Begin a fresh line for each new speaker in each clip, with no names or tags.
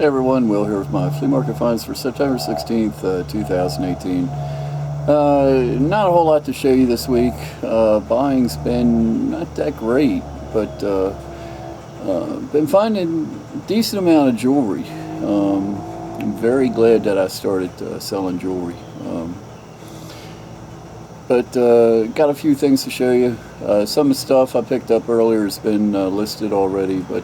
Hey everyone, Will here with my flea market finds for September 16th, 2018. Not a whole lot to show you this week. Buying's been not that great, but been finding a decent amount of jewelry. I'm very glad that I started selling jewelry. But got a few things to show you. Some of the stuff I picked up earlier has been listed already, but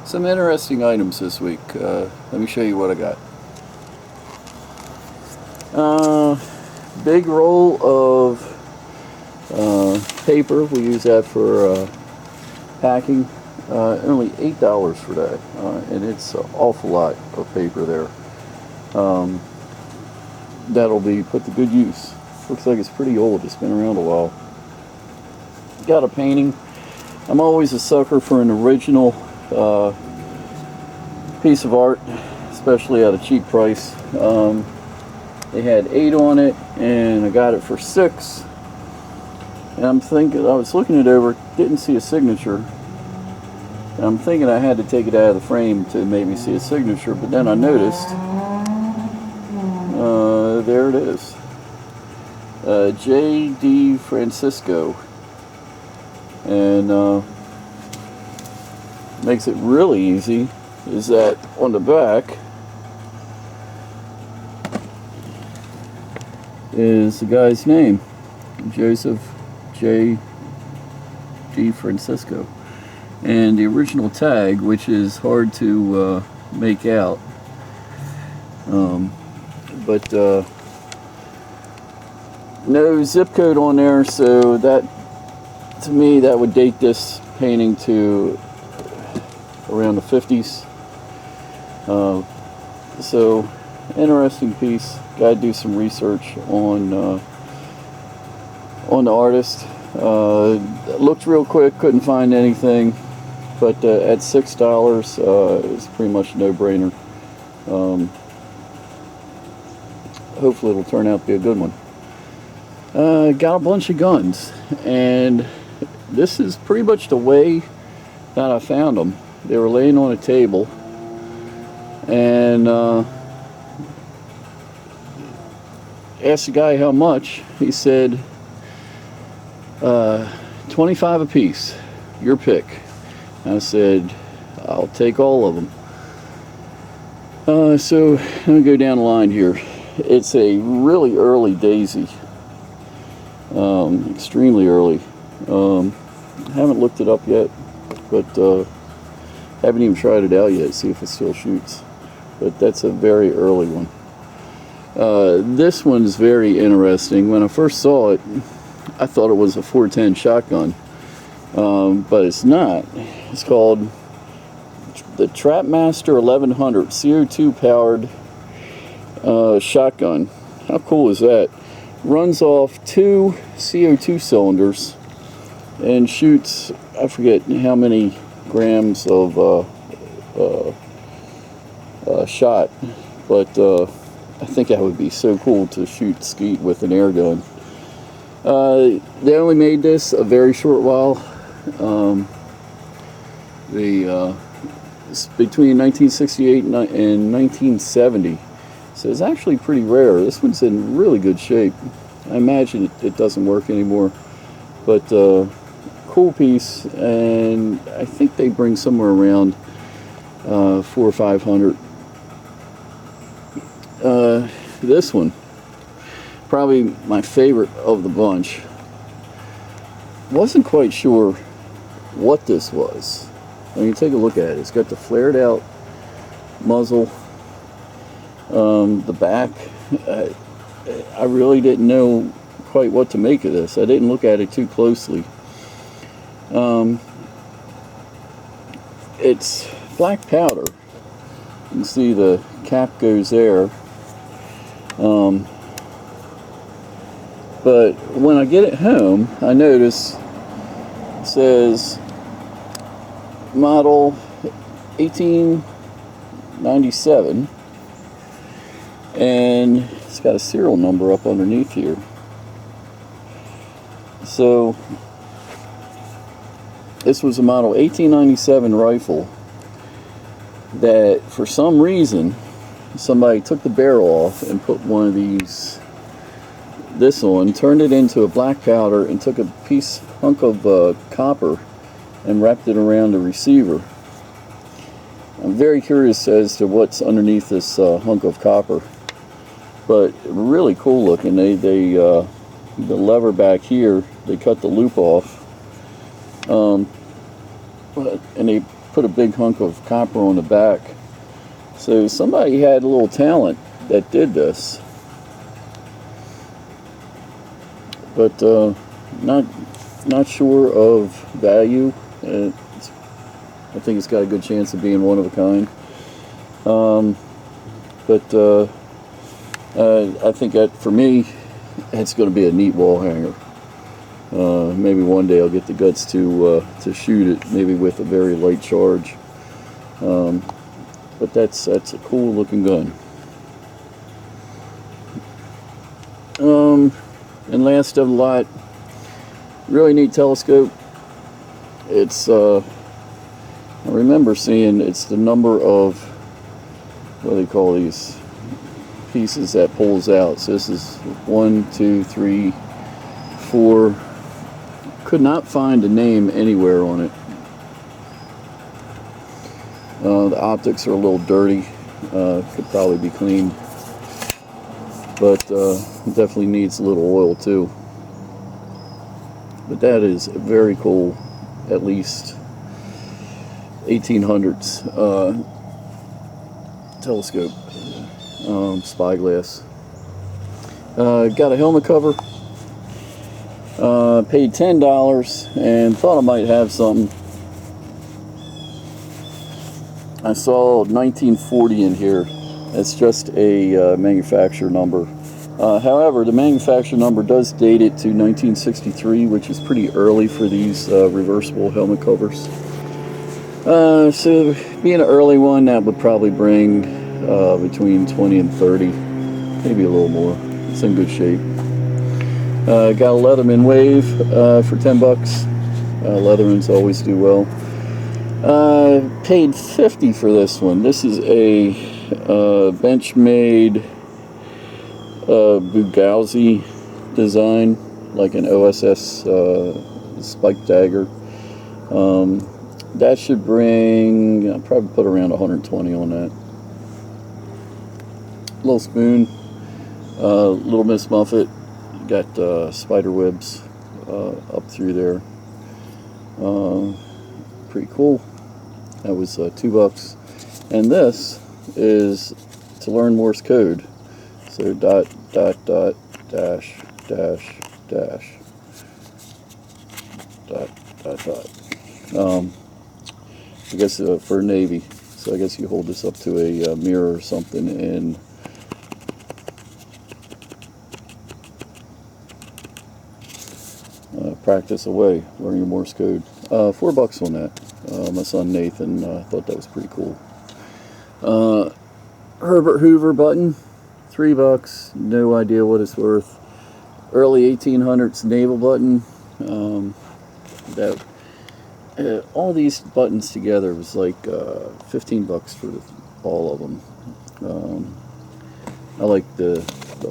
some interesting items this week. Let me show you what I got. Big roll of paper. We use that for packing. Only $8 for that, and it's an awful lot of paper there. That'll be put to good use. Looks like it's pretty old. It's been around a while. Got a painting. I'm always a sucker for an original piece of art, especially at a cheap price. They had 8 on it, and I got it for 6. And I'm thinking, I was looking it over, didn't see a signature. And I'm thinking I had to take it out of the frame to maybe see a signature, but then I noticed, there it is. J.D. Francisco. And makes it really easy is that on the back is the guy's name, Joseph J.D. Francisco, and the original tag, which is hard to make out, but no zip code on there, so that, to me, that would date this painting to around the 50s. So interesting piece. Gotta do some research on the artist. Looked real quick, couldn't find anything, but at $6, it's pretty much a no-brainer. Hopefully it'll turn out to be a good one. Got a bunch of guns, and this is pretty much the way that I found them. They were laying on a table, and asked the guy how much. He said, 25 a piece, your pick. I said, I'll take all of them. So let me go down the line here. It's a really early daisy, extremely early. I haven't looked it up yet, but haven't even tried it out yet, see if it still shoots. But that's a very early one. This one's very interesting. When I first saw it, I thought it was a 410 shotgun, but it's not. It's called the Trapmaster 1100 CO2 powered shotgun. How cool is that? Runs off 2 CO2 cylinders and shoots, I forget how many grams of shot, but I think that would be so cool to shoot skeet with an air gun. They only made this a very short while. It's between 1968 and 1970, so it's actually pretty rare. This one's in really good shape. I imagine it doesn't work anymore, but cool piece, and I think they bring somewhere around 400 or 500. This one, probably my favorite of the bunch. Wasn't quite sure what this was. I mean, take a look at it. It's got the flared out muzzle, the back. I really didn't know quite what to make of this. I didn't look at it too closely. It's black powder. You can see the cap goes there. But when I get it home, I notice it says model 1897, and it's got a serial number up underneath here. So this was a model 1897 rifle, that for some reason somebody took the barrel off and put one of this on, turned it into a black powder, and took a hunk of copper and wrapped it around the receiver. I'm very curious as to what's underneath this hunk of copper, but really cool looking. The lever back here, they cut the loop off, and they put a big hunk of copper on the back. So somebody had a little talent that did this, but not sure of value. I think it's got a good chance of being one of a kind. But I think that for me, it's going to be a neat wall hanger. Maybe one day I'll get the guts to shoot it, maybe with a very light charge. But that's a cool looking gun. And last of the lot, really neat telescope. It's I remember seeing it's the number of, what do they call these pieces that pulls out. So this is 1, 2, 3, 4. Could not find a name anywhere on it. The optics are a little dirty. Could probably be cleaned, but definitely needs a little oil too. But that is very cool, at least 1800s telescope, spyglass. Got a helmet cover. Paid $10 and thought I might have something. I saw 1940 in here. It's just a manufacturer number. However, the manufacturer number does date it to 1963, which is pretty early for these reversible helmet covers. So being an early one, that would probably bring between 20 and 30, maybe a little more. It's in good shape. Got a Leatherman Wave for $10. Leathermans always do well. Paid $50 for this one. This is a Benchmade Bugatti design, like an OSS spike dagger. That should bring, I'll probably put around 120 on that. Little spoon, Little Miss Muffet, got spider webs up through there. Pretty cool. That was $2. And this is to learn Morse code. So dot, dot, dot, dash, dash, dash, dot, dot, dot. I guess for Navy. So I guess you hold this up to a mirror or something and practice away, learn your Morse code. $4 on that. My son Nathan thought that was pretty cool. Herbert Hoover button, $3. No idea what it's worth. Early 1800s naval button. All these buttons together was like $15 for all of them. I like the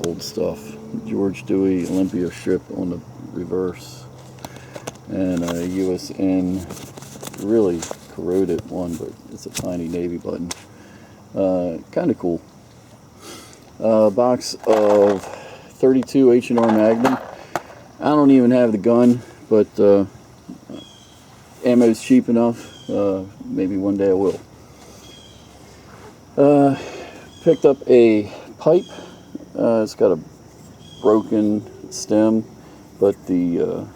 old stuff. George Dewey Olympia ship on the reverse, and a USN really corroded one, but it's a tiny Navy button. Kind of cool. Box of 32 H&R Magnum. I don't even have the gun, but ammo's cheap enough. Maybe one day I will. Picked up a pipe. It's got a broken stem, but the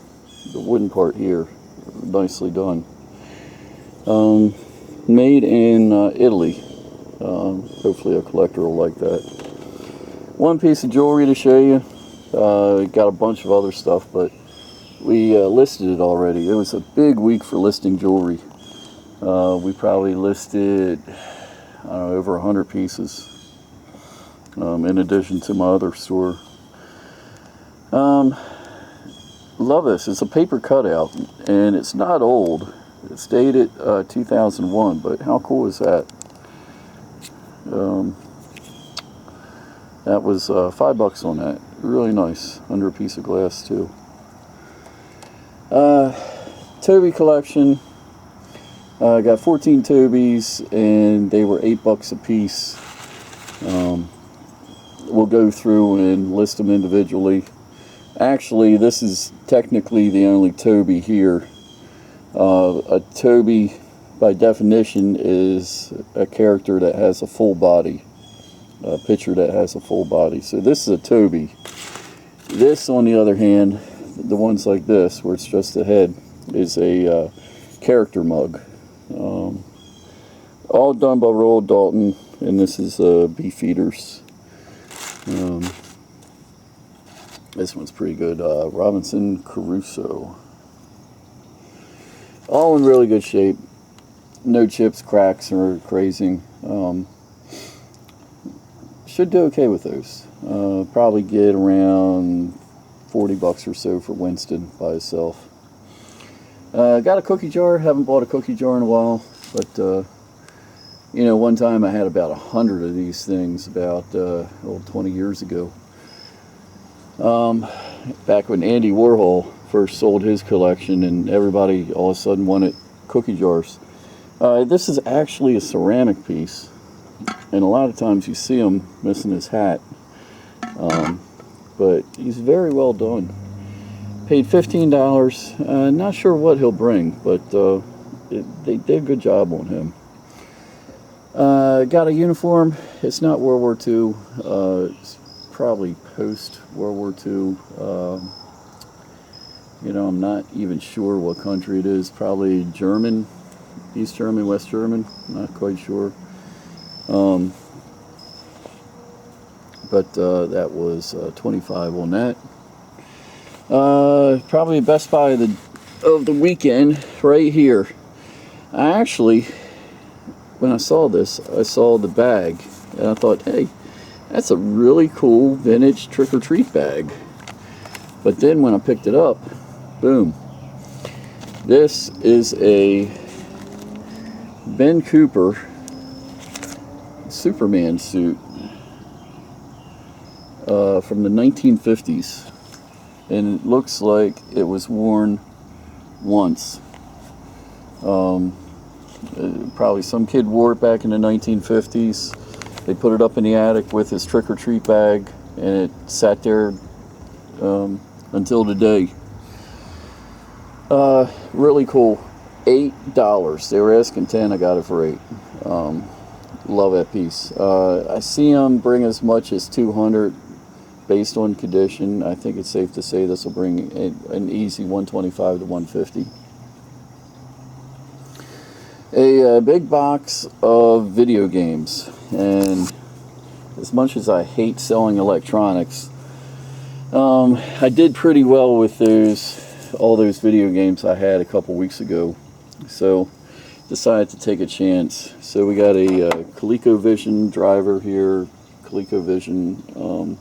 wooden part here, nicely done. Made in Italy. Hopefully a collector will like that. One piece of jewelry to show you. Got a bunch of other stuff, but we listed it already. It was a big week for listing jewelry. We probably listed, I don't know, over 100 pieces, in addition to my other store. Love this. It's a paper cutout, and it's not old. It's dated 2001, but how cool is that? That was $5 on that. Really nice, under a piece of glass too. Toby collection. I got 14 Tobies, and they were $8 a piece. We'll go through and list them individually. Actually, this is technically the only Toby here. A Toby, by definition, is a character that has a full body. A picture that has a full body. So this is a Toby. This, on the other hand, the ones like this, where it's just the head, is a character mug. All done by Roald Dalton, and this is Beefeaters. This one's pretty good. Robinson Crusoe. All in really good shape. No chips, cracks, or crazing. Should do okay with those. Probably get around $40 or so for Winston by itself. Got a cookie jar. Haven't bought a cookie jar in a while, but you know, one time I had about 100 of these things about 20 years ago. Back when Andy Warhol first sold his collection, and everybody all of a sudden wanted cookie jars. This is actually a ceramic piece, and a lot of times you see him missing his hat, but he's very well done. Paid $15. Not sure what he'll bring, but they did a good job on him. Got a uniform. It's not World War II. It's probably post World War II. You know, I'm not even sure what country it is. Probably German, East German, West German. Not quite sure. But that was 25 on that. Probably best buy of the weekend right here. Actually, when I saw this, I saw the bag, and I thought, hey, that's a really cool vintage trick-or-treat bag. But then when I picked it up, boom. This is a Ben Cooper Superman suit from the 1950s. And it looks like it was worn once. Probably some kid wore it back in the 1950s. They put it up in the attic with his trick-or-treat bag, and it sat there until today. Really cool. $8. They were asking $10. I got it for $8. Love that piece. I see them bring as much as 200 based on condition. I think it's safe to say this will bring an easy 125 to 150. A big box of video games, and as much as I hate selling electronics, I did pretty well with all those video games I had a couple weeks ago, so decided to take a chance. So we got a ColecoVision driver here, ColecoVision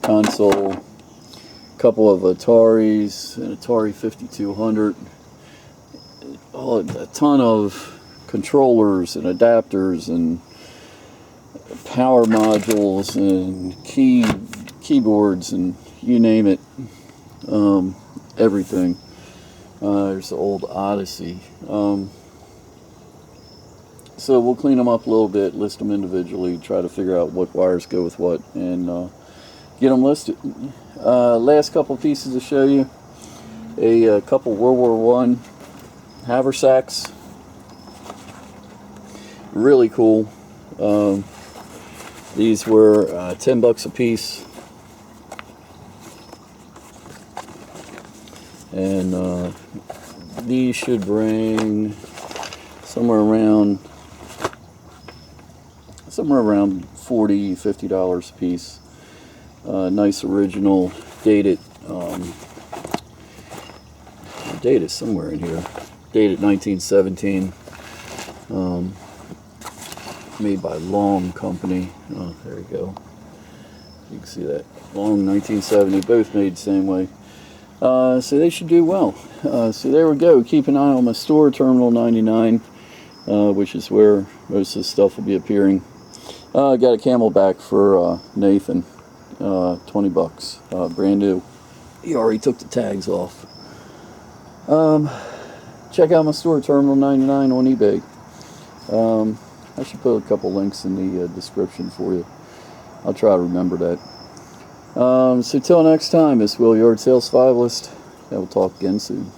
console, a couple of Ataris, an Atari 5200, a ton of controllers and adapters and power modules and keyboards and you name it, everything. There's the old Odyssey. So we'll clean them up a little bit, list them individually, try to figure out what wires go with what, and get them listed. Last couple pieces to show you. A couple World War I haversacks. Really cool. These were $10 a piece. And these should bring somewhere around $40, $50 a piece. Nice original, dated. Date is somewhere in here. Dated 1917. Made by Long Company. Oh, there you go. You can see that. Long 1970. Both made the same way. So they should do well. So there we go. Keep an eye on my store, Terminal 99, which is where most of the stuff will be appearing. I got a Camelback for Nathan, 20 bucks, brand new. He already took the tags off. Check out my store, Terminal 99 on eBay. I should put a couple links in the description for you. I'll try to remember that. So till next time, it's Will Yard Sales Survivalist, and we'll talk again soon.